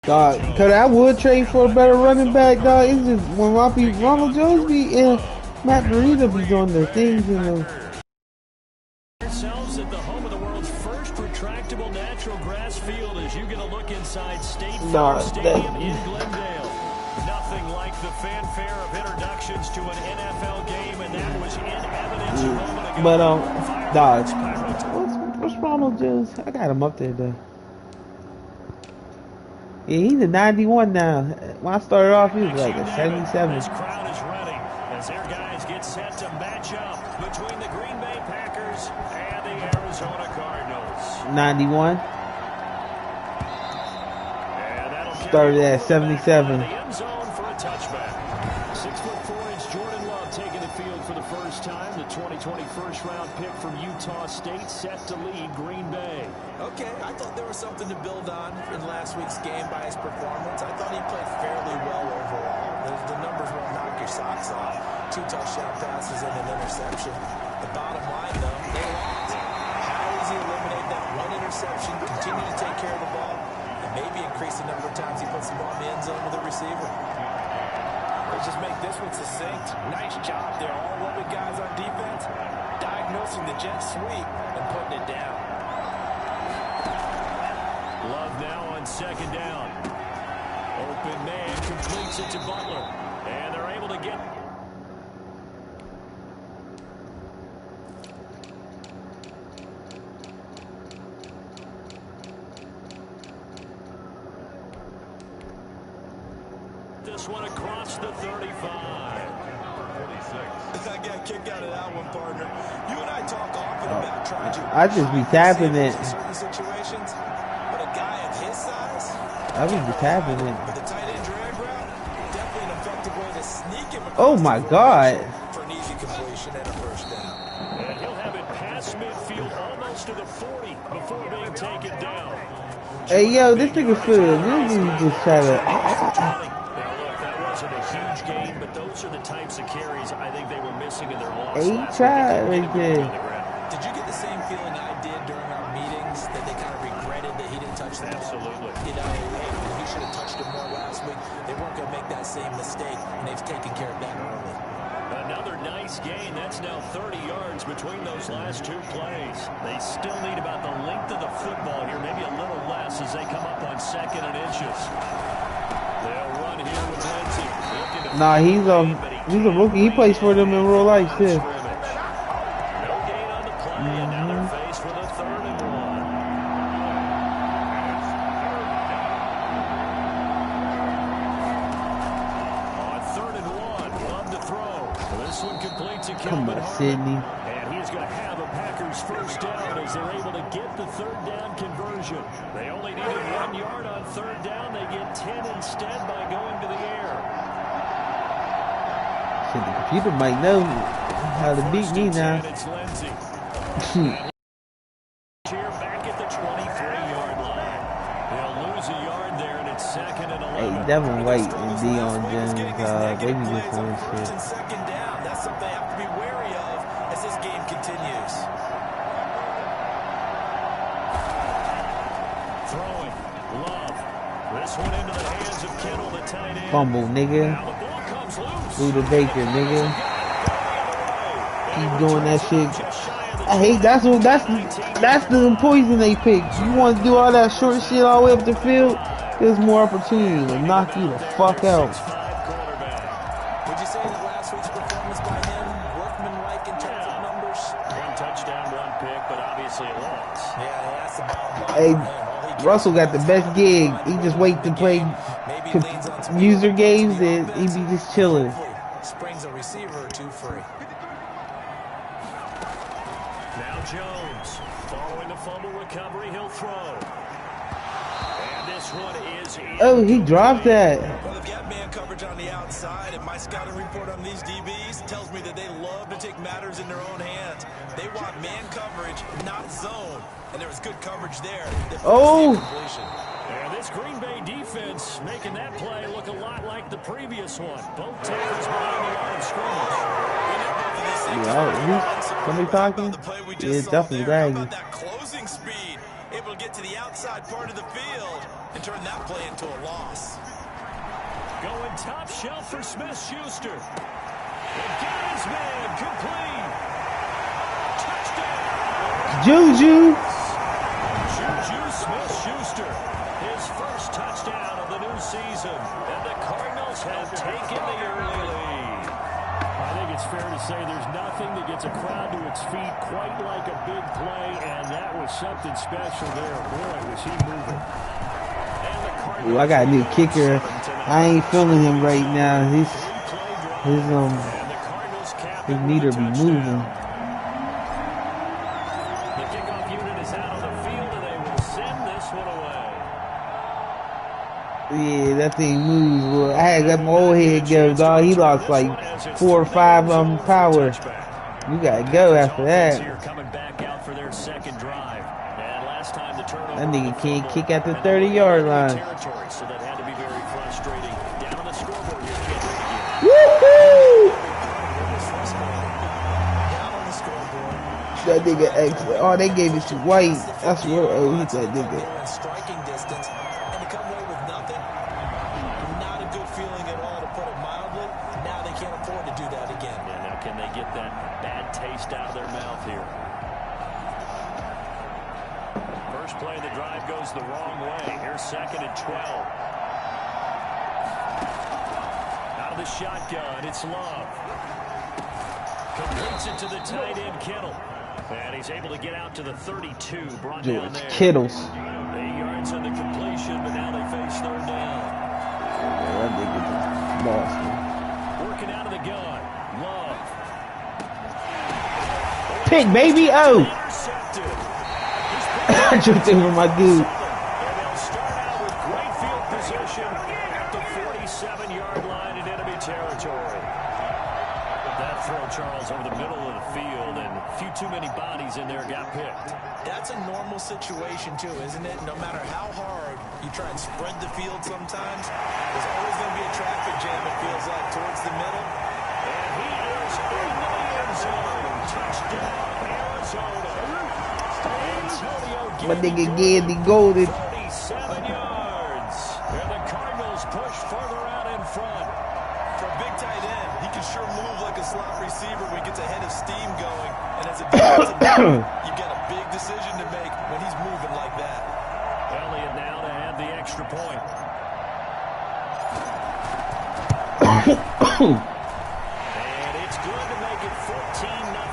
Dog, cause I would trade for a better running back, dog. It's just when Ronald Jones be and Matt Breida be doing their things in them. Ourselves at the home of the world's first retractable natural grass field as you get a look inside State Farm Stadium in Glendale. Nothing like the fanfare of introductions to an NFL game, and that was in evidence a moment ago. But dog, what's Ronald Jones? I got him up there though. Yeah, he's a 91 now. When I started off, he was like a 77. This crowd is ready as their guys get set to match up between the Green Bay Packers and the Arizona Cardinals. 91. Started at 77. The end zone for a touchback. 6'4" Jordan Love taking the field for the first time. The 2020 first-round pick from Utah State set to lead Green Bay. Okay, I thought there was something to build on in last week's game by his performance. I thought he played fairly well overall. The numbers won't knock your socks off. 2 touchdown passes and an interception. The bottom line, though, they lost. How does he eliminate that one interception, continue to take care of the ball, and maybe increase the number of times he puts the ball in the end zone with a receiver? Let's just make this one succinct. Nice job there, all 11 guys on defense, diagnosing the jet sweep and putting it down. Love now on second down. Open man completes it to Butler. And they're able to get... this one across the 35. I got kicked out of that one, partner. You and I talk often about trying to... I just be tapping it. certain situations, but a guy of his size... I would be tapping it. With the tight end drag route, definitely an effective way to sneak him across. Oh my God. For an easy completion and a first down. And he'll have it past midfield almost to the 40 before being taken down. Hey yo, this nigga Phil, this nigga just try to... A huge game, but those are the types of carries I think they were missing in their loss. He tried right there. Did you get the same feeling I did during our meetings that they kind of regretted that he didn't touch the ball? Absolutely. You know, he should have touched it more last week. They weren't going to make that same mistake, and they've taken care of that early. Another nice gain. That's now 30 yards between those last 2 plays. They still need about the length of the football here, maybe a little less as they come up on 2nd and inches. They'll run here with Lindsay. Nah, he's a rookie. He plays for them in real life too. No gain on the play, and now they're faced with a 3rd and 1. On 3rd and 1, Love to throw. This one completes to Come on, Sydney. and he's going to have a Packers first down as they're able to get the 3rd down conversion. They only needed 1 yard on 3rd down. They get 10 instead by going to the air. Shit, the computer might know how to beat me now. It's Lindsay. Here back at the 23-yard line. They'll lose a yard there, and it's 2nd and 11. Hey, Devin White and Deion Jones, they be just doing shit. And 2nd down, that's something they have to be wary of as this game continues. Throwing. Love. This one into the hands of Kittle, the tight end. Fumble, nigga. Now the ball comes loose. Through the Baker, nigga. Keep doing that shit. I hate that's the poison they pick. You want to do all that short shit all the way up the field? There's more opportunity to knock you the fuck out. Would you say that last week's performance by him, workmanlike in terms of numbers? 1 touchdown, 1 pick, but obviously a loss. Yeah, that's the bottom line. Hey, Russell got the best gig. He just wait to play user games and he be just chilling. Springs a receiver or 2 free. Now Jones, following the fumble recovery, he'll throw. And this one is in. Oh, he dropped that. Well, they've got man coverage on the outside, and my scouting report on these DBs tells me that they love to take matters in their own hands. They want man coverage, not zone. And there was good coverage there. Oh! And this Green Bay defense making that play look a lot like the previous one. Both tackles behind the line of scrimmage. Yeah, somebody talking? Yeah, definitely lagging. That closing speed, able to get get to the outside part of the field and turn that play into a loss. Going top shelf for Smith-Schuster. It got his man complete. Touchdown. Juju. Juju Smith-Schuster. His first touchdown of the new season. And the Cardinals have taken the early lead. I think it's fair to say there's nothing that gets a crowd to its feet quite like a big play, and that was something special there. Boy, was he moving. Ooh, I got a new kicker. I ain't feeling him right now. His meter be moving. The kickoff unit is out on the field, and they will send this one away. Yeah, that thing moves. Well, I had got my old head go, dog. He lost like 4 or 5 power. You gotta go after that. Coming back out for their second drive. And last time the turnover, that nigga can't kick at the 30-yard line. So that had to be very frustrating. Down on the scoreboard here. Woohoo! Down on the scoreboard. That nigga excellent. Oh, they gave it to White. That's what. Oh, he's that nigga. Striking distance, and to come away with nothing, not a good feeling at all, to put it mildly. Now they can't afford to do that again. Yeah, now can they get that bad taste out of their mouth here? First play of the drive goes the wrong way. Here's 2nd and 12. Out of the shotgun, it's Love. Completes it to the tight end, Kittle. And he's able to get out to the 32. Brought down there. Kittles. 8 yards on the completion, but now they face 3rd down. Yeah, that nigga just lost. Working out of the gun. Love. Pick, baby. Oh. Intercepted. I tripped over my dude. And they'll start out with great field position at the 47-yard line in enemy territory. That throw, Charles, over the middle of the field, and a few too many bodies in there got picked. That's a normal situation, too, isn't it? No matter how hard you try and spread the field sometimes, there's always going to be a traffic jam, it feels like, towards the middle. And he is in the end zone. Touchdown, Arizona. My nigga Gandy Golden. 37 yards. And the Cardinals push further out in front. For a big tight end, he can sure move like a slot receiver when he gets a head of steam going. And as a defensive end, you've got a big decision to make when he's moving like that. Elliott now to add the extra point. And it's good to make it 14-0.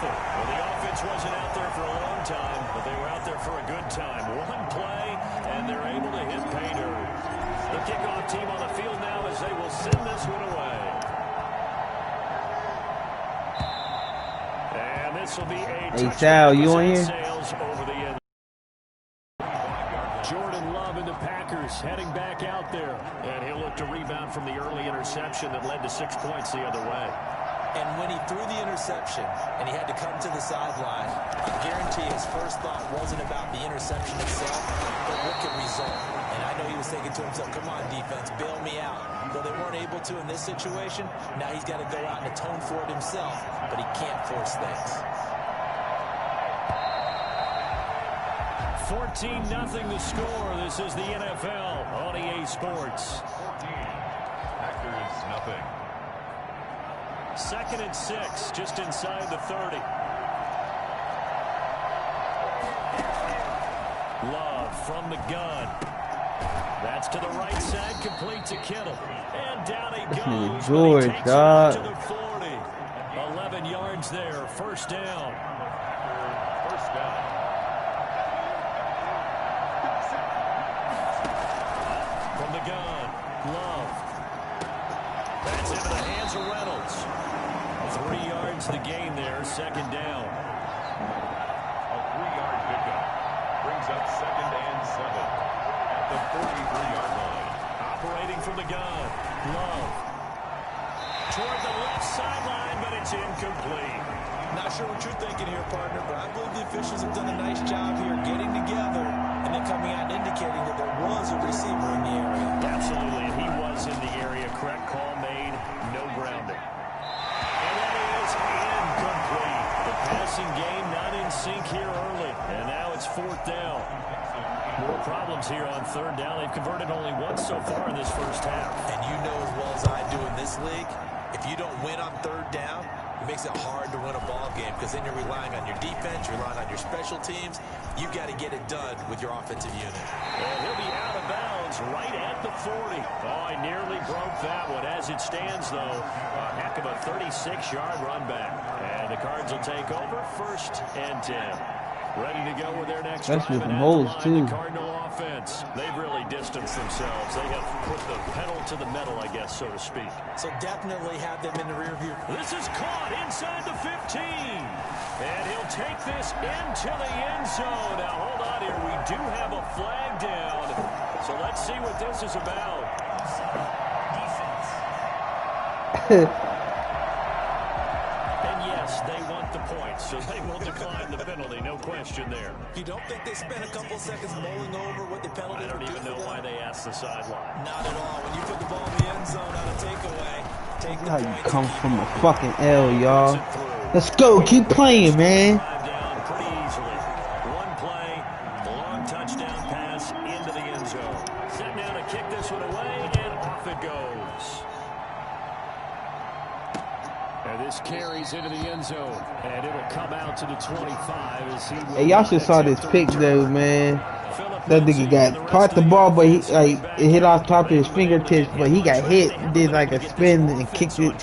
Well, the offense wasn't out there for a long time, but they were out there for a good time. One play, and they're able to hit pay dirt. The kickoff team on the field now as they will send this one away. And this will be a Hey, Sal, you on here? Sales over the end. Jordan Love and the Packers heading back out there. And he'll look to rebound from the early interception that led to 6 points the other way. And when he threw the interception and he had to come to the sideline, I guarantee his first thought wasn't about the interception itself, but what could result. And I know he was thinking to himself, come on, defense, bail me out. Though they weren't able to in this situation, now he's got to go out and atone for it himself, but he can't force things. 14-0 the score. This is the NFL on EA Sports. 14. Packers, nothing. 2nd and 6, just inside the 30. Love from the gun. That's to the right side, complete to Kittle. And down he goes. George, He takes it dog. to the 40. 11 yards there, 1st down. First down. From the gun, Love. That's into the hands of Reynolds. 3 yards the gain there, 2nd down. A 3-yard pickup. Brings up 2nd and 7 at the 43-yard line. Operating from the gun, Love. Toward the left sideline, but it's incomplete. Not sure what you're thinking here, partner, but I believe the officials have done a nice job here getting together and then coming out and indicating that there was a receiver in the area. Absolutely, and he was in the area. Correct call made, no grounding. And that is incomplete. The passing game not in sync here early, and now it's 4th down. More problems here on third down. They've converted only once so far in this first half. And you know as well as I do in this league, if you don't win on third down, it makes it hard to win a ball game because then you're relying on your defense, you're relying on your special teams. You've got to get it done with your offensive unit. And he'll be out of bounds right at the 40. Oh, I nearly broke that one. As it stands, though, a heck of a 36-yard run back. And the Cards will take over 1st and 10. Ready to go with their next drive. That's with holes, too. The Cardinal offense. They've really distanced themselves. They have put the pedal to the metal, I guess, so to speak. So definitely have them in the rear view. This is caught inside the 15. And he'll take this into the end zone. Now, hold on here. We do have a flag down. So let's see what this is about. And yes, they want the points, so they will decline the penalty. No question there. You don't think they spent a couple seconds mulling over what the penalty I don't even know why they asked the sideline. Not at all. When you put the ball in the end zone on a takeaway, take the How point. you come from a fucking L, y'all. Let's go. Keep playing, man. Down pretty easily. One play, long touchdown pass into the end zone. Set now to kick this one away, and off it goes. And this carries into the end zone, and it'll come out to the 25 as he. Hey, y'all should saw this pick though, man. That nigga got caught the ball, but he like it hit off top of his fingertips, but he got hit, did like a spin and kicked it.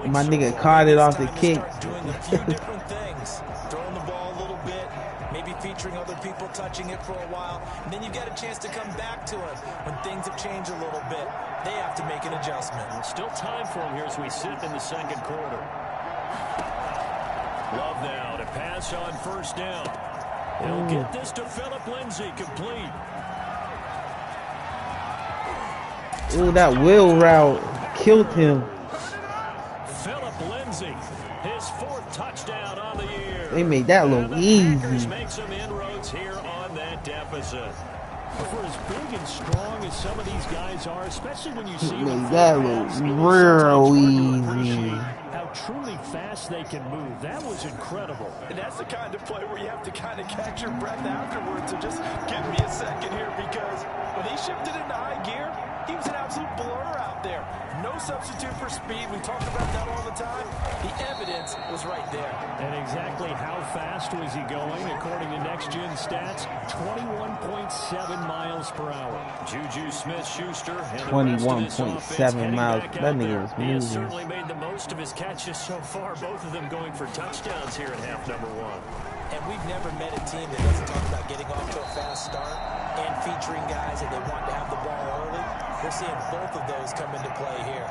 My nigga caught it off the kick. Doing a few different things. Throwing the ball a little bit, maybe featuring other people touching it for a while, and then you get a chance to come back to it when things have changed a little bit. They have to make an adjustment. Still time for him here as we sit in the second quarter. Love now to pass on 1st down. He'll get this to Philip Lindsay, complete. Ooh, that wheel route killed him. Philip Lindsay, his 4th touchdown on the year. They made that look easy. Make some inroads here on that deficit. For as big and strong as some of these guys are, especially when you see Made that look real easy. how truly fast they can move. That was incredible. And that's the kind of play where you have to kind of catch your breath afterwards. So just give me a second here, because when he shifted into high gear, he was an absolute blur out there. No substitute for speed. We talk about that all the time. The evidence was right there. And exactly how fast was he going? According to Next Gen Stats, 21.7 miles per hour. Juju Smith-Schuster and 21.7 miles. That nigga is He has moving. certainly made the most of his catches so far. Both of them going for touchdowns here in half number 1. And we've never met a team that doesn't talk about getting off to a fast start and featuring guys that they want to have the ball early. We're seeing both of those come into play here.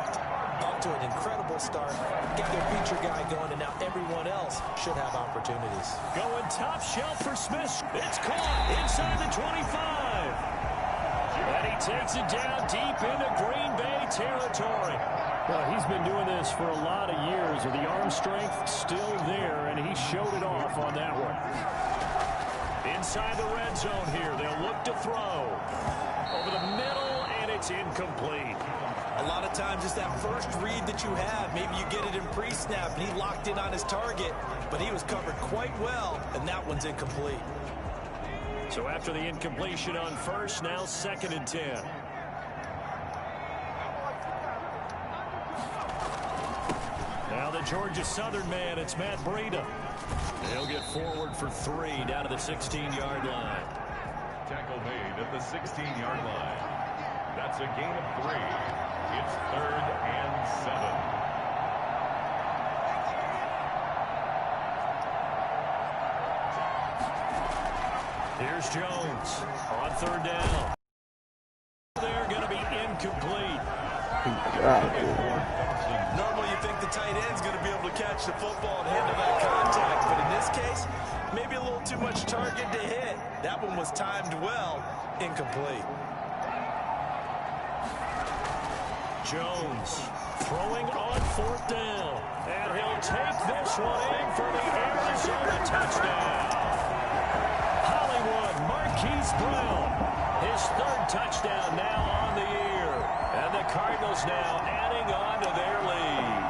Up to an incredible start, get their feature guy going, and now everyone else should have opportunities. Going top shelf for Smith. It's caught inside the 25. And he takes it down deep into Green Bay territory. Well, he's been doing this for a lot of years, with the arm strength still there, and he showed it off on that one. Inside the red zone here, they'll look to throw. Over the middle, and it's incomplete. A lot of times it's that first read that you have. Maybe you get it in pre-snap, and he locked in on his target, but he was covered quite well, and that one's incomplete. So after the incompletion on 1st, now 2nd and 10. Now the Georgia Southern man, it's Matt Breida. He'll get forward for 3 down to the 16-yard line. Tackle made at the 16-yard line. That's a gain of 3. It's 3rd and 7. Here's Jones on 3rd down. They're going to be incomplete. Normally you think the tight end's going to be able to catch the football and handle that contact, but in this case, maybe a little too much target to hit. That one was timed well, incomplete. Jones throwing on 4th down. And he'll take this one in for the Arizona touchdown. Hollywood Marquise Brown, his 3rd touchdown now on the year. And the Cardinals now adding on to their lead.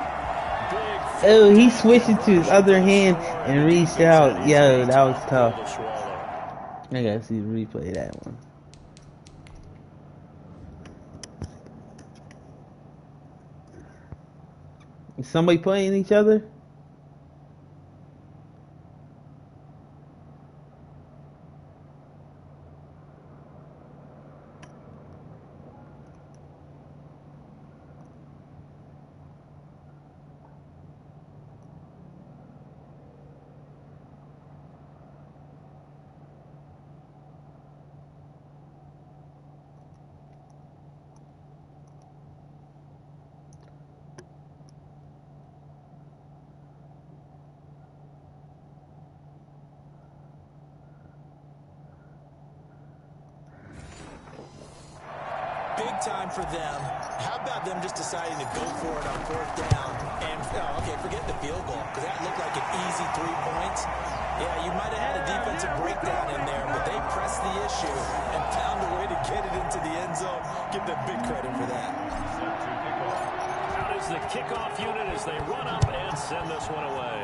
Big. Oh, he switched it to his other hand and reached out. Yo, that was tough. I gotta see the replay of that one. Is somebody playing each other? Big time for them. How about them just deciding to go for it on 4th down? And, okay, forget the field goal, because that looked like an easy 3 points. Yeah, you might have had a defensive breakdown in there, but they pressed the issue and found a way to get it into the end zone. Give them big credit for that. Out is the kickoff unit as they run up and send this one away.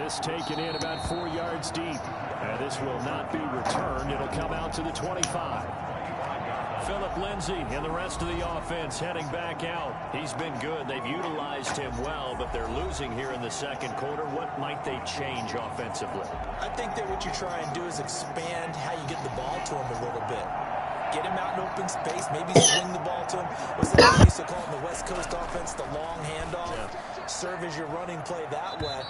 This taken in about 4 yards deep. And this will not be returned. It'll come out to the 25. Philip Lindsay and the rest of the offense heading back out. He's been good. They've utilized him well, but they're losing here in the second quarter. What might they change offensively? I think that what you try and do is expand how you get the ball to him a little bit. Get him out in open space, maybe swing the ball to him. What's that we used to call in the West Coast offense, the long handoff? Yeah. Serve as your running play that way,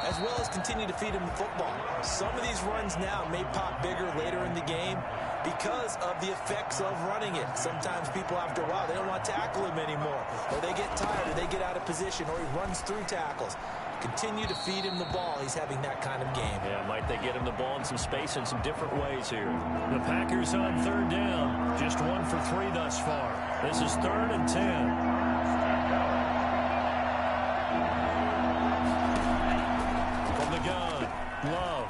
as well as continue to feed him the football. Some of these runs now may pop bigger later in the game because of the effects of running it. Sometimes people, after a while, they don't want to tackle him anymore, or they get tired, or they get out of position, or he runs through tackles. Continue to feed him the ball. He's having that kind of game. Yeah, might they get him the ball in some space in some different ways here. The Packers on 3rd down. Just 1 for 3 thus far. This is 3rd and 10. From the gun, Love.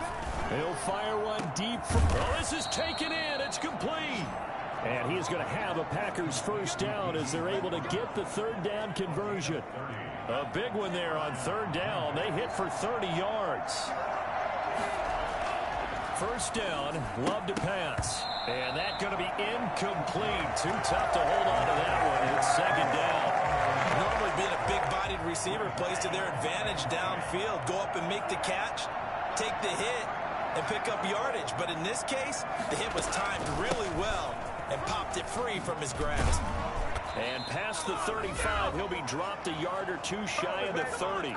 He'll fire one deep from... Oh, this is taken in. It's complete. And he's going to have a Packers first down as they're able to get the 3rd down conversion. A big one there on 3rd down. They hit for 30 yards. First down, Love to pass. And that's going to be incomplete. Too tough to hold on to that one. It's 2nd down. Normally being a big-bodied receiver plays to their advantage downfield. Go up and make the catch, take the hit, and pick up yardage. But in this case, the hit was timed really well and popped it free from his grasp. And past the 35, he'll be dropped a yard or two shy of the 30.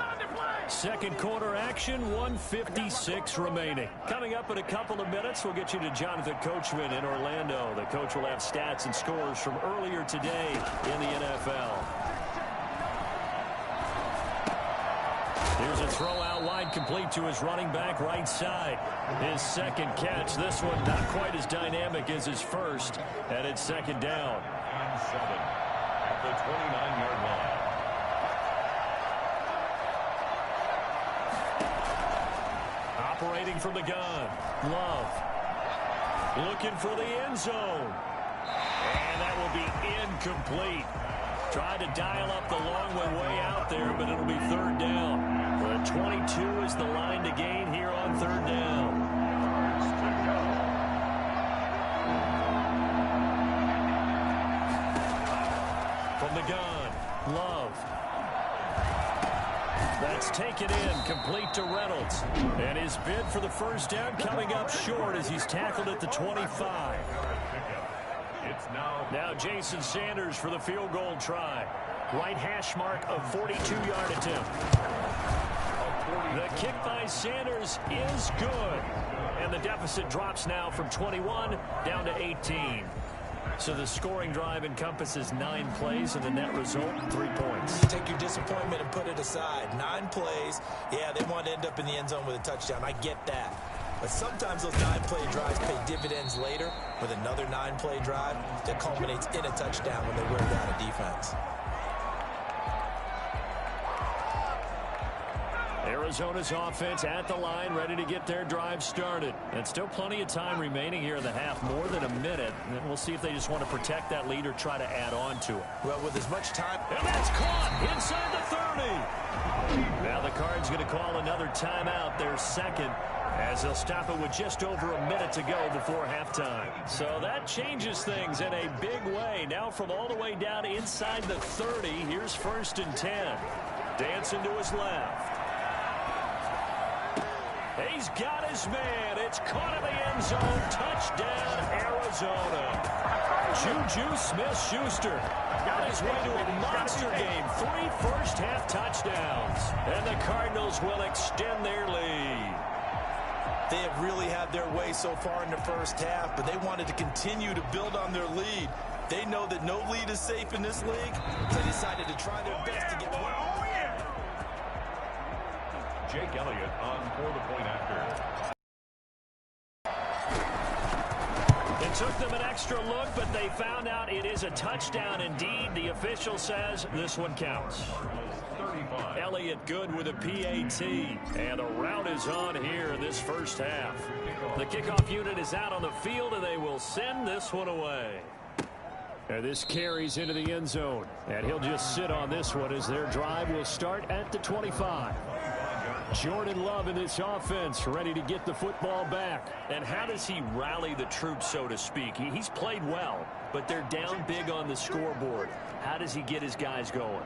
Second quarter action, 1:56 remaining. Coming up in a couple of minutes, we'll get you to Jonathan Coachman in Orlando. The coach will have stats and scores from earlier today in the NFL. Here's a throw out wide, complete to his running back right side. His second catch. This one not quite as dynamic as his first, and it's 2nd down. 7 at the 29-yard line. Operating from the gun, Love. Looking for the end zone. And that will be incomplete. Tried to dial up the long one way out there, but it'll be 3rd down. The 22 is the line to gain here on 3rd down. From the gun, Love. That's taken in, complete to Reynolds. And his bid for the first down coming up short as he's tackled at the 25. Now Jason Sanders for the field goal try. Right hash mark of 42-yard attempt. The kick by Sanders is good. And the deficit drops now from 21 down to 18. So the scoring drive encompasses 9 plays, and the net result, 3 points. Take your disappointment and put it aside. 9 plays. Yeah, they want to end up in the end zone with a touchdown. I get that. But sometimes those 9-play drives pay dividends later with another 9-play drive that culminates in a touchdown when they wear down a defense. Arizona's offense at the line, ready to get their drive started. And still plenty of time remaining here in the half, more than a minute. And we'll see if they just want to protect that lead or try to add on to it. Well, with as much time. And that's caught inside the 30. Now the Cards going to call another timeout, their second, as they'll stop it with just over a minute to go before halftime. So that changes things in a big way. Now from all the way down inside the 30, here's 1st and 10. Dancing to his left. He's got his man. It's caught in the end zone. Touchdown, Arizona. Juju Smith-Schuster on his way to a monster game. 3 first-half touchdowns. And the Cardinals will extend their lead. They have really had their way so far in the first half, but they wanted to continue to build on their lead. They know that no lead is safe in this league, so they decided to try their best to get one. Jake Elliott on for the point after. It took them an extra look, but they found out it is a touchdown indeed. The official says this one counts. 35. Elliott good with a PAT, and the route is on here in this first half. The kickoff unit is out on the field, and they will send this one away. And this carries into the end zone, and he'll just sit on this one as their drive will start at the 25. Jordan Love in this offense, ready to get the football back. And how does he rally the troops, so to speak? He's played well, but they're down big on the scoreboard. How does he get his guys going?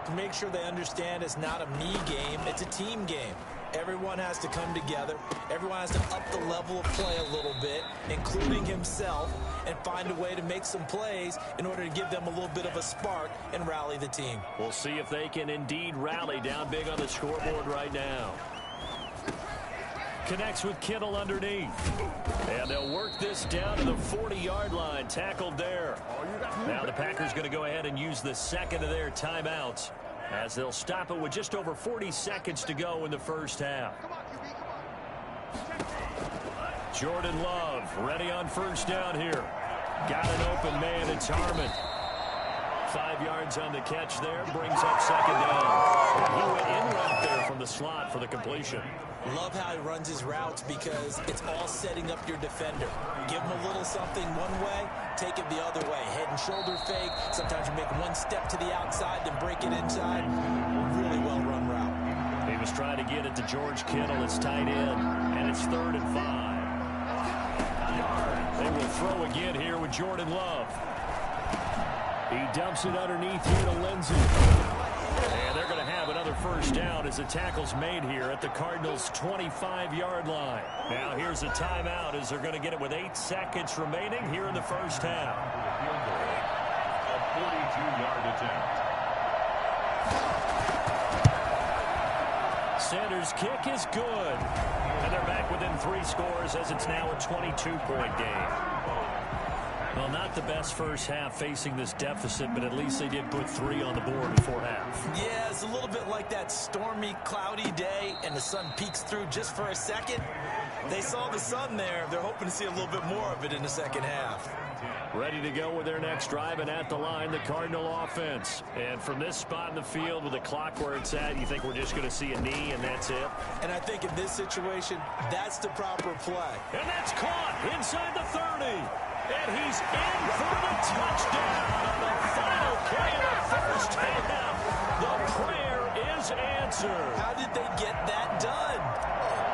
To make sure they understand it's not a me game, it's a team game. Everyone has to come together. Everyone has to up the level of play a little bit, including himself, and find a way to make some plays in order to give them a little bit of a spark and rally the team. We'll see if they can indeed rally down big on the scoreboard right now. Connects with Kittle underneath. And they'll work this down to the 40-yard line. Tackled there. Now the Packers going to go ahead and use the second of their timeouts, as they'll stop it with just over 40 seconds to go in the first half. Jordan Love ready on first down here. Got an open man. It's Harmon. 5 yards on the catch there. Brings up second down. He went in route there from the slot for the completion. Love how he runs his routes because it's all setting up your defender. Give him a little something one way, take it the other way. Head and shoulder fake. Sometimes you make one step to the outside, then break it inside. Really well-run route. He was trying to get it to George Kittle. It's tight end, and it's 3rd and 5. They will throw again here with Jordan Love. He dumps it underneath here to Lindsey. And they're going to have another first down as the tackle's made here at the Cardinals' 25-yard line. Now here's a timeout as they're going to get it with 8 seconds remaining here in the first half. A 42-yard attempt. Sanders' kick is good. And they're back within 3 scores as it's now a 22-point game. Well, not the best first half facing this deficit, but at least they did put 3 on the board before half. Yeah, it's a little bit like that stormy, cloudy day, and the sun peeks through just for a second. They saw the sun there. They're hoping to see a little bit more of it in the second half. Ready to go with their next drive, and at the line, the Cardinal offense. And from this spot in the field with the clock where it's at, you think we're just going to see a knee and that's it? And I think in this situation, that's the proper play. And that's caught inside the 30. And he's in for the touchdown on the final play of the first half. The prayer is answered. How did they get that done?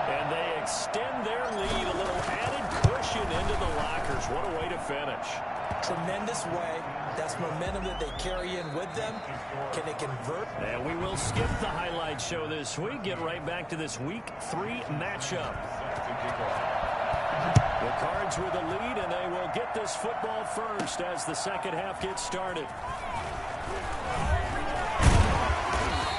And they extend their lead, a little added cushion into the lockers. What a way to finish. Tremendous way. That's momentum that they carry in with them. Can they convert? And we will skip the highlight show this week. Get right back to this Week 3 matchup. The Cards with the lead, and they will get this football first as the second half gets started.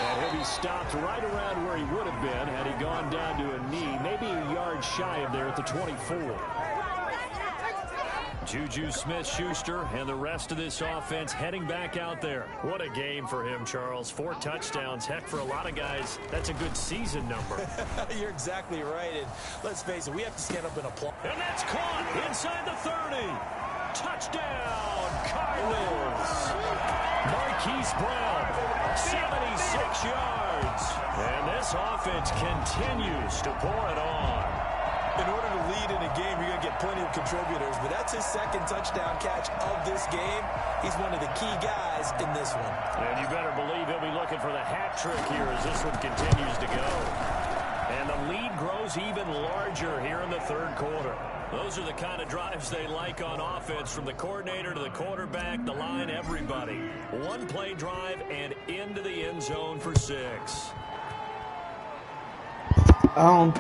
And he'll be stopped right around where he would have been had he gone down to a knee, maybe a yard shy of there at the 24. Juju Smith-Schuster and the rest of this offense heading back out there. What a game for him, Charles. 4 touchdowns. Heck, for a lot of guys, that's a good season number. You're exactly right. And let's face it, we have to stand up and applaud. And that's caught inside the 30. Touchdown, Cardinals. Marquise Brown 76 yards. And this offense continues to pour it on. In order to lead in a game, you're going to get plenty of contributors, but that's his second touchdown catch of this game. He's one of the key guys in this one. And you better believe he'll be looking for the hat trick here as this one continues to go. And the lead grows even larger here in the third quarter. Those are the kind of drives they like on offense, from the coordinator to the quarterback, the line, everybody. One play drive and into the end zone for 6. I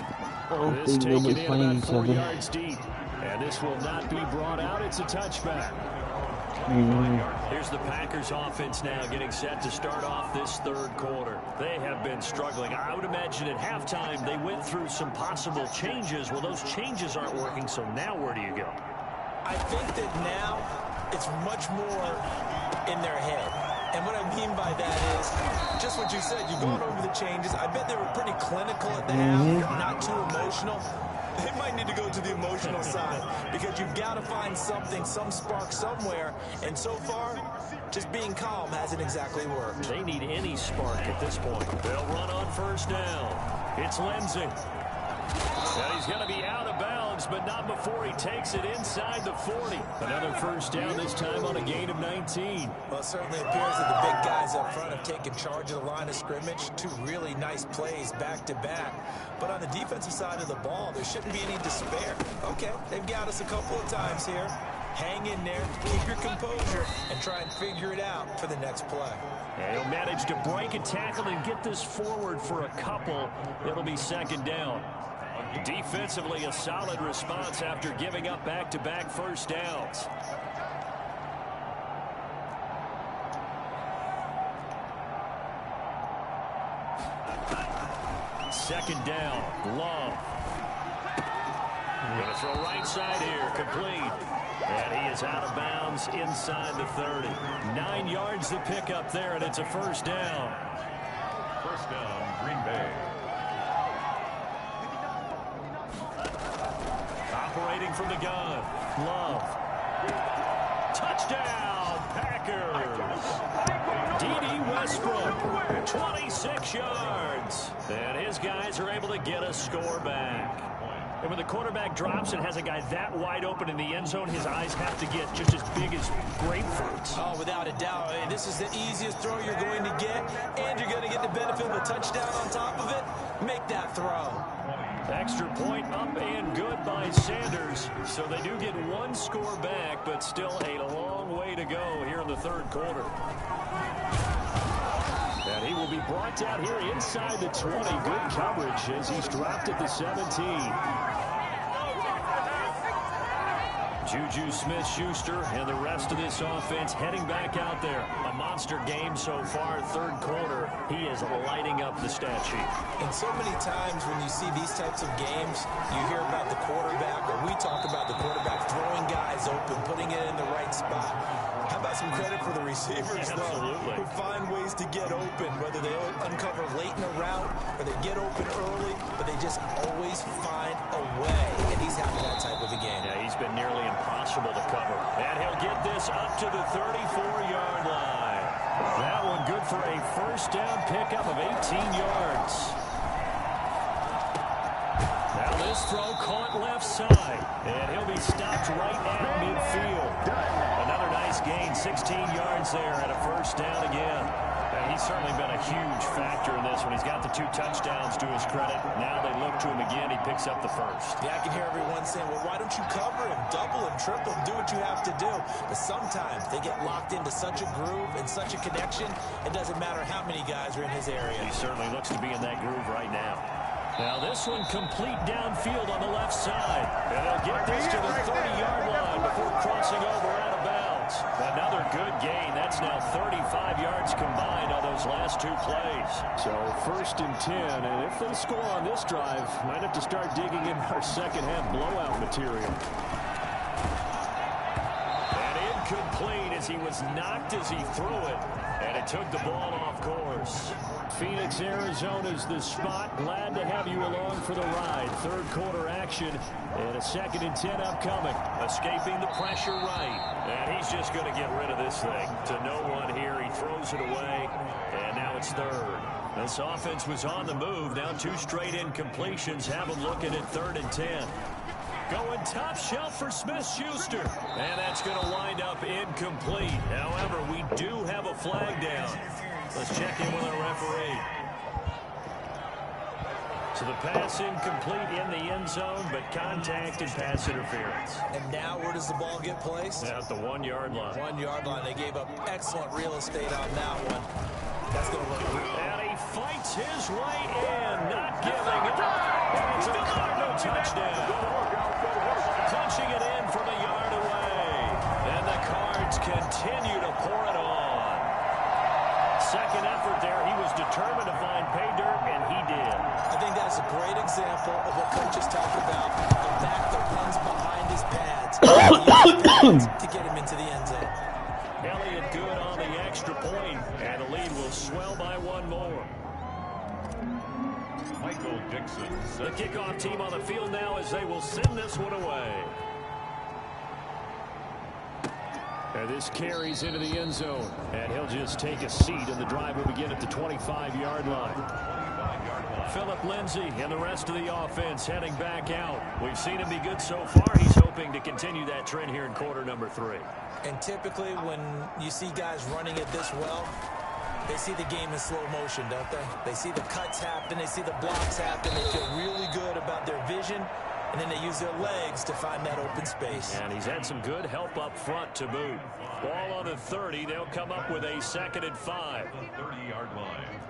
don't This think taken nobody's in playing about each 4 other. yards deep. And this will not be brought out. It's a touchback. Here's the Packers offense now getting set to start off this third quarter. They have been struggling. I would imagine at halftime they went through some possible changes. Well, those changes aren't working, so now where do you go? I think that now it's much more in their head. And what I mean by that is just what you said. You're going over the changes. I bet they were pretty clinical at the half, not too emotional. They might need to go to the emotional side because you've got to find something, some spark somewhere. And so far, just being calm hasn't exactly worked. They need any spark at this point. They'll run on first down. It's Lindsey. And he's going to be out of bounds, but not before he takes it inside the 40. Another first down, this time on a gain of 19. Well, it certainly appears that the big guys up front have taken charge of the line of scrimmage. 2 really nice plays back-to-back. But on the defensive side of the ball, there shouldn't be any despair. Okay, they've got us a couple of times here. Hang in there, keep your composure, and try and figure it out for the next play. And he'll manage to break a tackle and get this forward for a couple. It'll be second down. Defensively, a solid response after giving up back-to-back first downs. Second down, Love. Going to throw right side here, complete. And he is out of bounds inside the 30. 9 yards to pick up there, and it's a first down. First down, Green Bay. Operating from the gun, Love. Touchdown, Packers. D.D. Westbrook, 26 yards. And his guys are able to get a score back. And when the quarterback drops and has a guy that wide open in the end zone, his eyes have to get just as big as grapefruits. Oh, without a doubt. This is the easiest throw you're going to get, and you're going to get the benefit of a touchdown on top of it. Make that throw. Extra point up and good by Sanders. So they do get one score back, but still a long way to go here in the third quarter. And he will be brought down here inside the 20. Good coverage as he's dropped at the 17. Juju Smith-Schuster and the rest of this offense heading back out there. A monster game so far, third quarter. He is lighting up the stat sheet. And so many times when you see these types of games, you hear about the quarterback, or we talk about the quarterback throwing guys open, putting it in the right spot. How about some credit for the receivers, though, who find ways to get open, whether they uncover late in a route or they get open early, but they just always find a way. And he's having that type of a game. Yeah, he's been nearly impossible to cover. And he'll get this up to the 34-yard line. That one good for a first down pickup of 18 yards. Now this throw caught left side. And he'll be stopped right at midfield. Another nice gain, 16 yards there and a first down again. And he's certainly been a huge factor in this one. He's got the 2 touchdowns to his credit. Now they look to him again. He picks up the first. Yeah, I can hear everyone saying, well, why don't you cover him, double him, triple him, do what you have to do. But sometimes they get locked into such a groove and such a connection, it doesn't matter how many guys are in his area. He certainly looks to be in that groove right now. Now this one complete downfield on the left side. And they'll get this to the 30-yard line before crossing over out of bounds. Another good gain. That's now 35 yards combined on those last 2 plays. So first and 10, and if they score on this drive, might have to start digging in our second half blowout material. And incomplete. It's He was knocked as he threw it, and it took the ball off course. Phoenix, Arizona's the spot. Glad to have you along for the ride. Third quarter action and a 2nd and 10 upcoming. Escaping the pressure right. And he's just going to get rid of this thing. To no one here. He throws it away, and now it's third. This offense was on the move. Now 2 straight incompletions have them looking at 3rd and 10. Going top shelf for Smith-Schuster. And that's going to wind up incomplete. However, we do have a flag down. Let's check in with our referee. So the pass incomplete in the end zone, but contact and pass interference. And now where does the ball get placed? At the 1-yard line. 1-yard line. They gave up excellent real estate on that one. That's going to look good. And he fights his way in, not giving up. And it's a Cardinal touchdown. Punching it in from a yard away. And the Cards continue to pour it on. Second effort there. He was determined to find pay dirt, and he did. I think that's a great example of what coaches talk about. A back that runs behind his pads to get him into the end zone. Elliott good on the extra point, and the lead will swell by 1 more. Michael Dixon. The kickoff team on the field now as they will send this one away. And this carries into the end zone. And he'll just take a seat, and the drive will begin at the 25-yard line. Philip Lindsay and the rest of the offense heading back out. We've seen him be good so far. He's hoping to continue that trend here in quarter number 3. And typically when you see guys running it this well, they see the game in slow motion, don't they? They see the cuts happen. They see the blocks happen. They feel really good about their vision. And then they use their legs to find that open space. And he's had some good help up front to boot. Ball on the 30. They'll come up with a 2nd and 5. 30-yard line.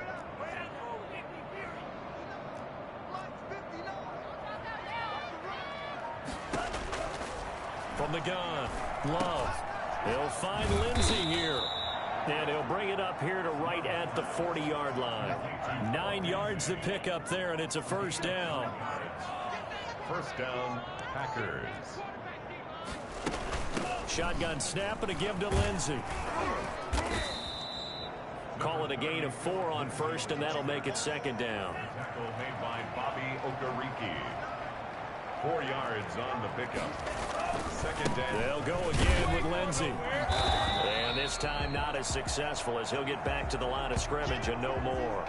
From the gun, Love. They'll find Lindsay here. And he'll bring it up here to right at the 40-yard line. 9 yards to pick up there, and it's a first down. First down, Packers. Shotgun snap and a give to Lindsay. Call it a gain of 4 on first, and that'll make it 2nd down. Tackle made by Bobby Okereke. 4 yards on the pickup. 2nd down. They'll go again with Lindsay. And this time not as successful as he'll get back to the line of scrimmage and no more.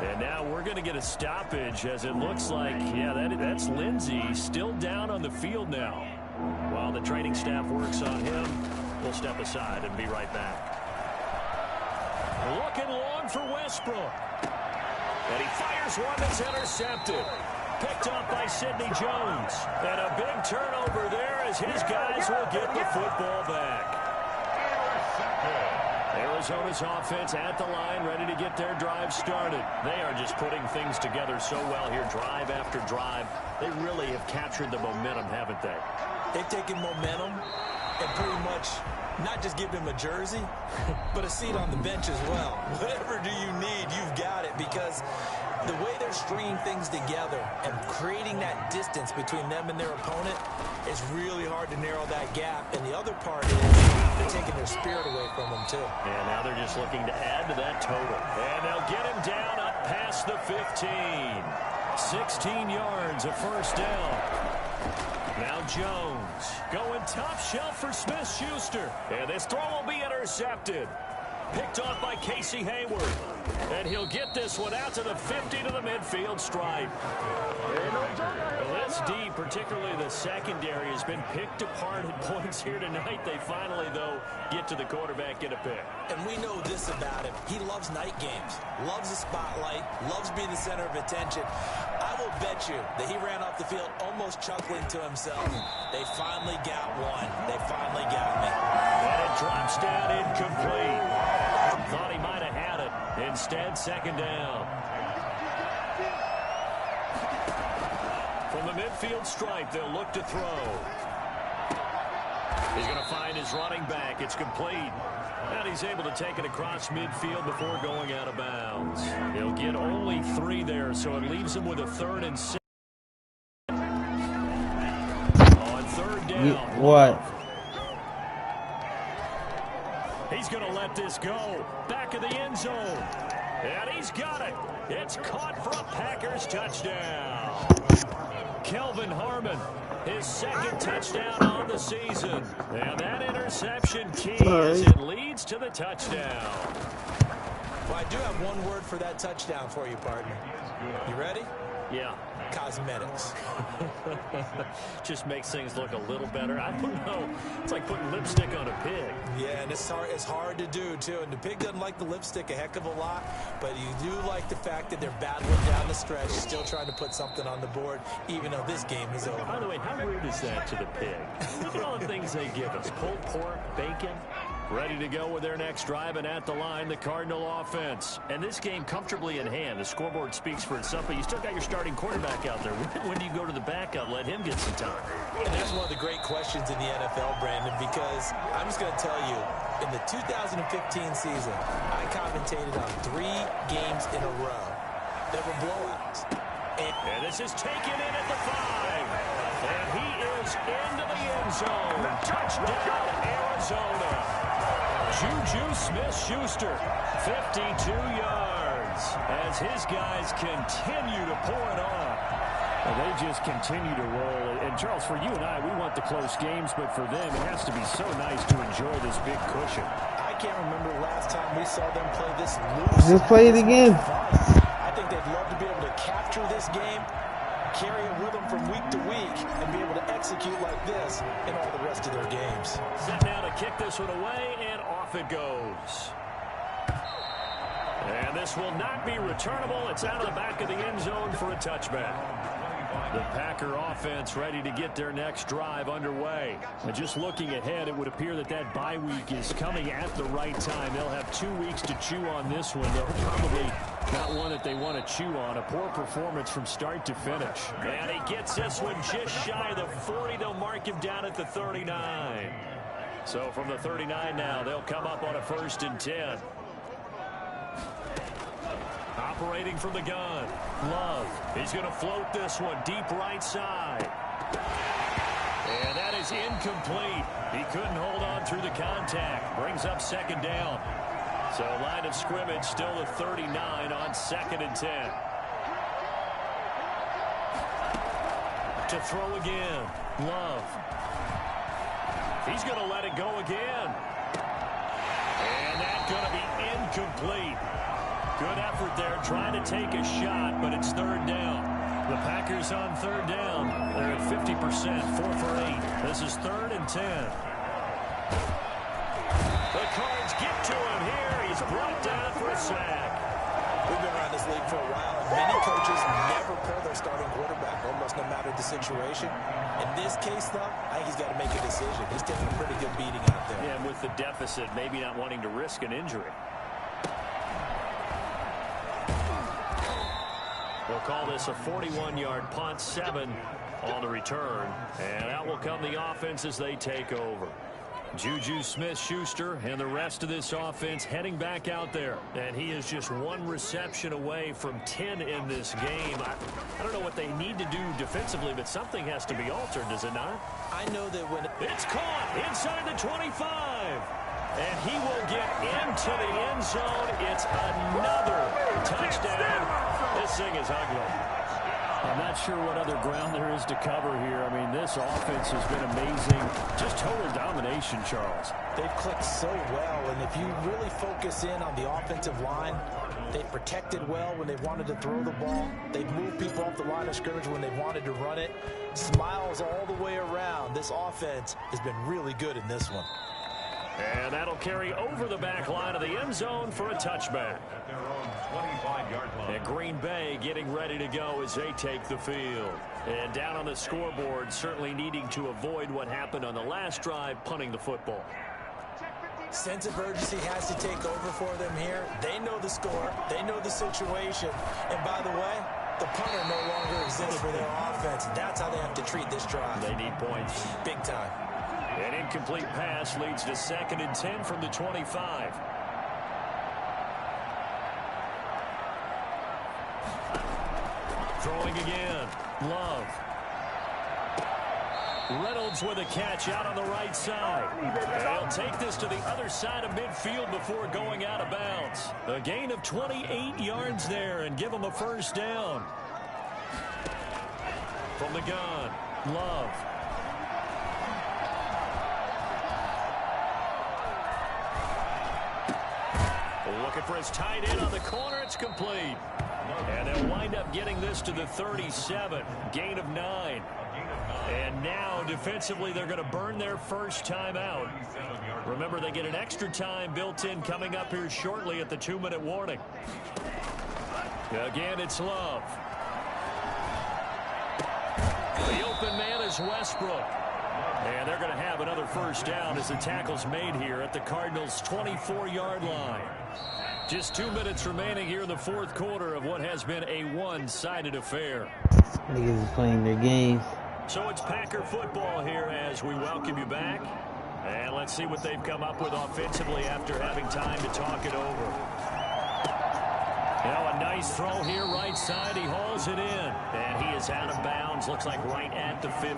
And now we're going to get a stoppage as it looks like, yeah, that's Lindsay still down on the field now. While the training staff works on him, we'll step aside and be right back. Looking long for Westbrook. And he fires one that's intercepted. Picked up by Sidney Jones. And a big turnover there as his guys will get the football back. Arizona's offense at the line, ready to get their drive started. They are just putting things together so well here, drive after drive. They really have captured the momentum, haven't they? They've taken momentum and pretty much not just give him a jersey, but a seat on the bench as well. Whatever do you need, you've got it, because the way they're stringing things together and creating that distance between them and their opponent is really hard to narrow that gap. And the other part is they're taking their spirit away from them, too. And now they're just looking to add to that total. And they'll get him down up past the 15. 16 yards, a first down. Now Jones going top shelf for Smith-Schuster. And this throw will be intercepted. Picked off by Casey Hayward. And he'll get this one out to the 50 to the midfield stripe. Well, that's deep, particularly the secondary has been picked apart at points here tonight. They finally, though, get to the quarterback, get a pick. And we know this about him. He loves night games, loves the spotlight, loves being the center of attention. I will bet you that he ran off the field almost chuckling to himself. They finally got one. They finally got me. And it drops down incomplete. Thought he might have had it. Instead, 2nd down. From the midfield stripe, they'll look to throw. He's going to find his running back. It's complete. And he's able to take it across midfield before going out of bounds. He'll get only 3 there, so it leaves him with a 3rd and 6. On 3rd down. What? He's going to let this go. Back of the end zone. And he's got it. It's caught for a Packers touchdown. Kelvin Harmon, his second touchdown on the season. And that interception key as it leads to the touchdown. Well, I do have one word for that touchdown for you, partner. You ready? Yeah. Cosmetics. Just makes things look a little better. I don't know. It's like putting lipstick on a pig. Yeah, and it's hard to do, too. And the pig doesn't like the lipstick a heck of a lot, but you do like the fact that they're battling down the stretch, still trying to put something on the board, even though this game is over. By the way, how rude is that to the pig? Look at all the things they give us. Pulled pork, bacon. Ready to go with their next drive, and at the line, the Cardinal offense. And this game comfortably in hand. The scoreboard speaks for itself, but you still got your starting quarterback out there. When do you go to the backup? Let him get some time. And that's one of the great questions in the NFL, Brandon, because I'm just going to tell you, in the 2015 season, I commentated on 3 games in a row that were blowouts. And this is taken in at the 5. And he is into the end zone. Touchdown, Arizona. Juju Smith-Schuster, 52 yards, as his guys continue to pour it on. And they just continue to roll. And, Charles, for you and I, we want the close games, but for them, it has to be so nice to enjoy this big cushion. I can't remember the last time we saw them play this loose. Just play it again. I think they'd love to be able to capture this game, carry it with them from week to week, and be able to execute like this in all the rest of their games. Set down to kick this one away, and off it goes. And this will not be returnable. It's out of the back of the end zone for a touchback. The Packer offense ready to get their next drive underway. And just looking ahead, it would appear that that bye week is coming at the right time. They'll have 2 weeks to chew on this one, though probably not one that they want to chew on. A poor performance from start to finish. And he gets this one just shy of the 40. They'll mark him down at the 39. So from the 39 now, they'll come up on a 1st and 10. Operating from the gun. Love. He's going to float this one deep right side. And that is incomplete. He couldn't hold on through the contact. Brings up 2nd down. So line of scrimmage still at 39 on 2nd and 10. To throw again. Love. He's going to let it go again. And that's going to be incomplete. Good effort there, trying to take a shot, but it's 3rd down. The Packers on 3rd down. They're at 50%, 4 for 8. This is 3rd and 10. The Cards get to him here. He's brought down for a sack. We've been around this league for a while, and many coaches never pull their starting quarterback, almost no matter the situation. In this case, though, I think he's got to make a decision. He's taking a pretty good beating out there. Yeah, and with the deficit, maybe not wanting to risk an injury. They'll call this a 41-yard punt, 7 on the return. And out will come the offense as they take over. Juju Smith-Schuster and the rest of this offense heading back out there. And he is just 1 reception away from 10 in this game. I don't know what they need to do defensively, but something has to be altered, does it not? I know that when it's caught inside the 25. And he will get into the end zone. It's another touchdown. This thing is ugly. I'm not sure what other ground there is to cover here. I mean, this offense has been amazing. Just total domination, Charles. They've clicked so well, and if you really focus in on the offensive line, they've protected well when they've wanted to throw the ball. They've moved people off the line of scrimmage when they've wanted to run it. Smiles all the way around. This offense has been really good in this one. And that'll carry over the back line of the end zone for a touchback. And Green Bay getting ready to go as they take the field. And down on the scoreboard, certainly needing to avoid what happened on the last drive, punting the football. Sense of urgency has to take over for them here. They know the score. They know the situation. And by the way, the punter no longer exists for their offense. That's how they have to treat this drive. They need points. Big time. An incomplete pass leads to 2nd and 10 from the 25. Throwing again. Love. Reynolds with a catch out on the right side. They'll take this to the other side of midfield before going out of bounds. A gain of 28 yards there and give them a first down. From the gun, Love. Looking for his tight end on the corner. It's complete. And they'll wind up getting this to the 37. Gain of 9. And now, defensively, they're going to burn their first time out. Remember, they get an extra time built in coming up here shortly at the 2-minute warning. Again, it's Love. The open man is Westbrook. And they're going to have another first down as the tackle's made here at the Cardinals' 24-yard line. Just 2 minutes remaining here in the fourth quarter of what has been a one-sided affair. Niggas is playing their games. So it's Packer football here as we welcome you back. And let's see what they've come up with offensively after having time to talk it over. Now a nice throw here right side. He hauls it in. And he is out of bounds. Looks like right at the 15.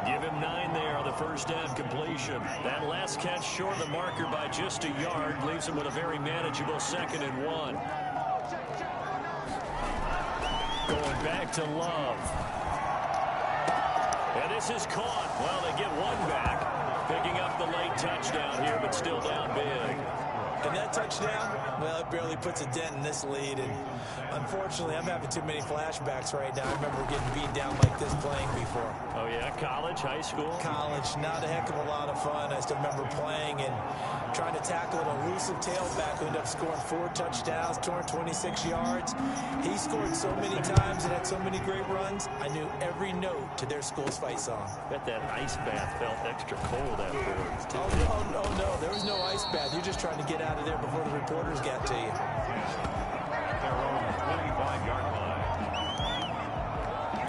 Give him 9 there on the first down completion. That last catch short of the marker by just a yard. Leaves him with a very manageable 2nd and 1. Going back to Love. And this is caught. Well, they get one back. Picking up the late touchdown here, but still down big. And that touchdown, well, it barely puts a dent in this lead. And unfortunately, I'm having too many flashbacks right now. I remember getting beat down like this playing before. Oh, yeah? College, high school? College, not a heck of a lot of fun. I still remember playing and trying to tackle an elusive tailback who ended up scoring 4 touchdowns, 226 yards. He scored so many times and had so many great runs, I knew every note to their school's fight song. Bet that ice bath felt extra cold afterwards, too. Oh, no. There was no ice bath. You're just trying to get out of there before the reporters got to you. They're on the 25-yard line.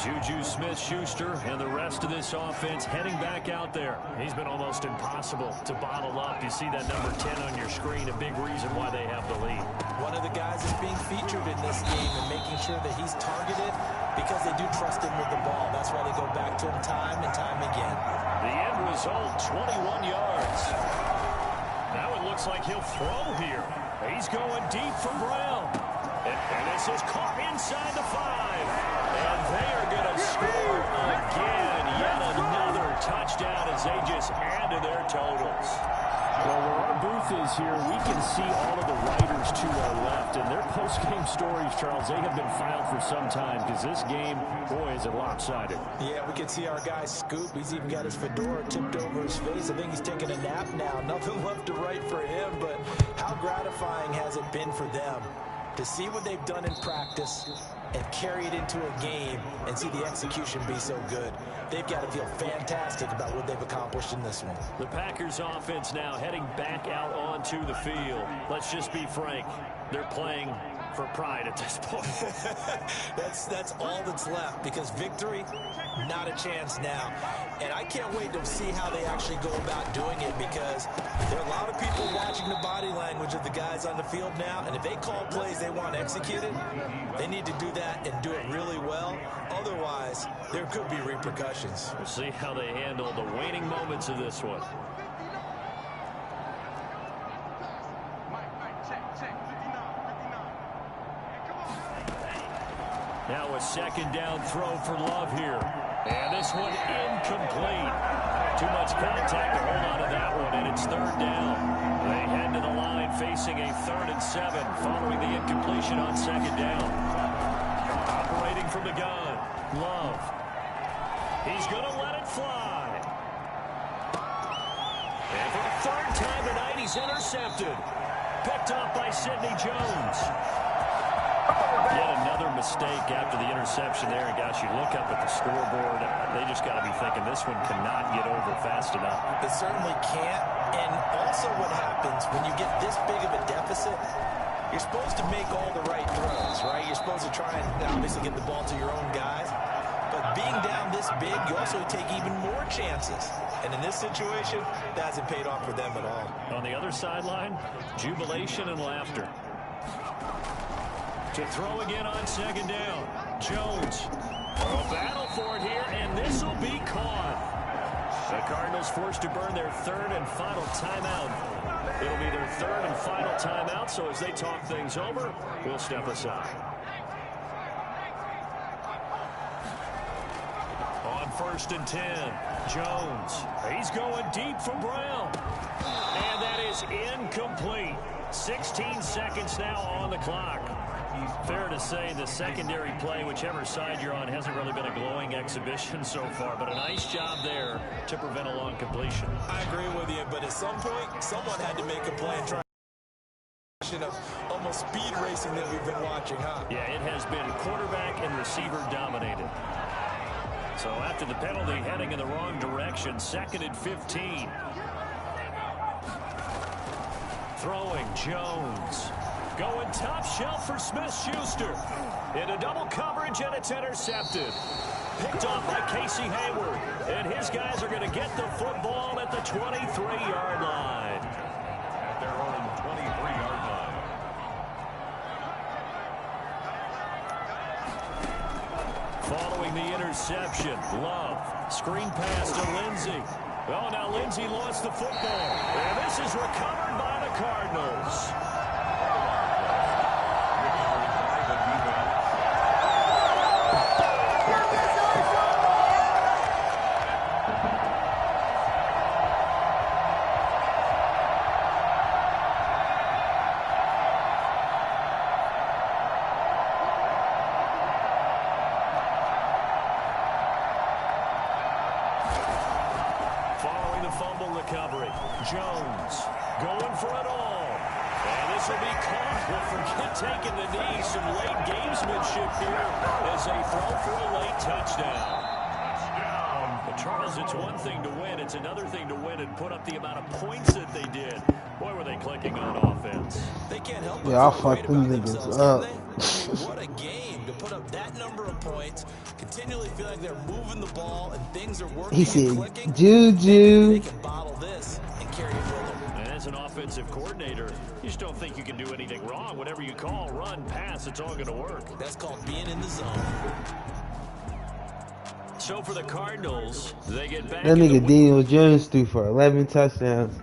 Juju Smith-Schuster and the rest of this offense heading back out there. He's been almost impossible to bottle up. You see that number 10 on your screen, a big reason why they have the lead. One of the guys is being featured in this game and making sure that he's targeted because they do trust him with the ball. That's why they go back to him time and time again. The end result, 21 yards. Now it looks like he'll throw here. He's going deep for Brown. And this is caught inside the 5. And they are going to score again. Yet another touchdown as they just add to their totals. Well, where our booth is here, we can see all of the writers to our left. And their post-game stories, Charles, they have been filed for some time because this game, boy, is it lopsided. Yeah, we can see our guy Scoop. He's even got his fedora tipped over his face. I think he's taking a nap now. Nothing left to write for him, but how gratifying has it been for them to see what they've done in practice and carry it into a game and see the execution be so good. They've got to feel fantastic about what they've accomplished in this one. The Packers offense now heading back out onto the field. Let's just be frank. They're playing for pride at this point. That's all that's left because victory, not a chance now. And I can't wait to see how they actually go about doing it because there are a lot of people watching the body language of the guys on the field now. And if they call plays they want executed, they need to do that and do it really well. Otherwise, there could be repercussions. We'll see how they handle the waning moments of this one. Now a 2nd down throw for Love here. And this one incomplete. Too much contact to hold on to that one, and it's 3rd down. They head to the line facing a 3rd and 7 following the incompletion on 2nd down. Operating from the gun, Love. He's going to let it fly. And for the 3rd time tonight, he's intercepted. Picked off by Sidney Jones. Yet another mistake after the interception there. And gosh, you look up at the scoreboard, they just got to be thinking this one cannot get over fast enough. It certainly can't. And also what happens when you get this big of a deficit, you're supposed to make all the right throws, right? You're supposed to try and obviously get the ball to your own guys. But being down this big, you also take even more chances. And in this situation, that hasn't paid off for them at all. On the other sideline, jubilation and laughter. To throw again on 2nd down. Jones. A battle for it here, and this will be caught. The Cardinals forced to burn their third and final timeout. It'll be their third and final timeout, so as they talk things over, we'll step aside. On 1st and 10, Jones. He's going deep for Brown. And that is incomplete. 16 seconds now on the clock. Fair to say the secondary play, whichever side you're on, hasn't really been a glowing exhibition so far, but a nice job there to prevent a long completion. I agree with you, but at some point, someone had to make a play and try of almost speed racing that we've been watching, huh? Yeah, it has been quarterback and receiver dominated. So after the penalty, heading in the wrong direction, 2nd and 15. Throwing Jones. Going top shelf for Smith-Schuster. Into double coverage, and it's intercepted. Picked off by Casey Hayward. And his guys are going to get the football at the 23-yard line. At their own 23-yard line. Following the interception, Love. Screen pass to Lindsey. Oh, now Lindsey lost the football. And this is recovered by the Cardinals. Jones going for it all. And this will be caught. Well, forget taking the knee. Some late gamesmanship here as they throw for a late touchdown. But Charles, it's one thing to win. It's another thing to win and put up the amount of points that they did. Boy, were they clicking on offense. They can't help yeah, I'll fuck them niggas up. What a game to put up that number of points, continually feel like they're moving the ball and things are working. He said, clicking. Juju. They can bottle this and carry it with them. And as an offensive coordinator, you just don't think you can do anything wrong. Whatever you call, run, pass, it's all going to work. That's called being in the zone. So for the Cardinals, they get back. That nigga Daniel Jones threw for 11 touchdowns.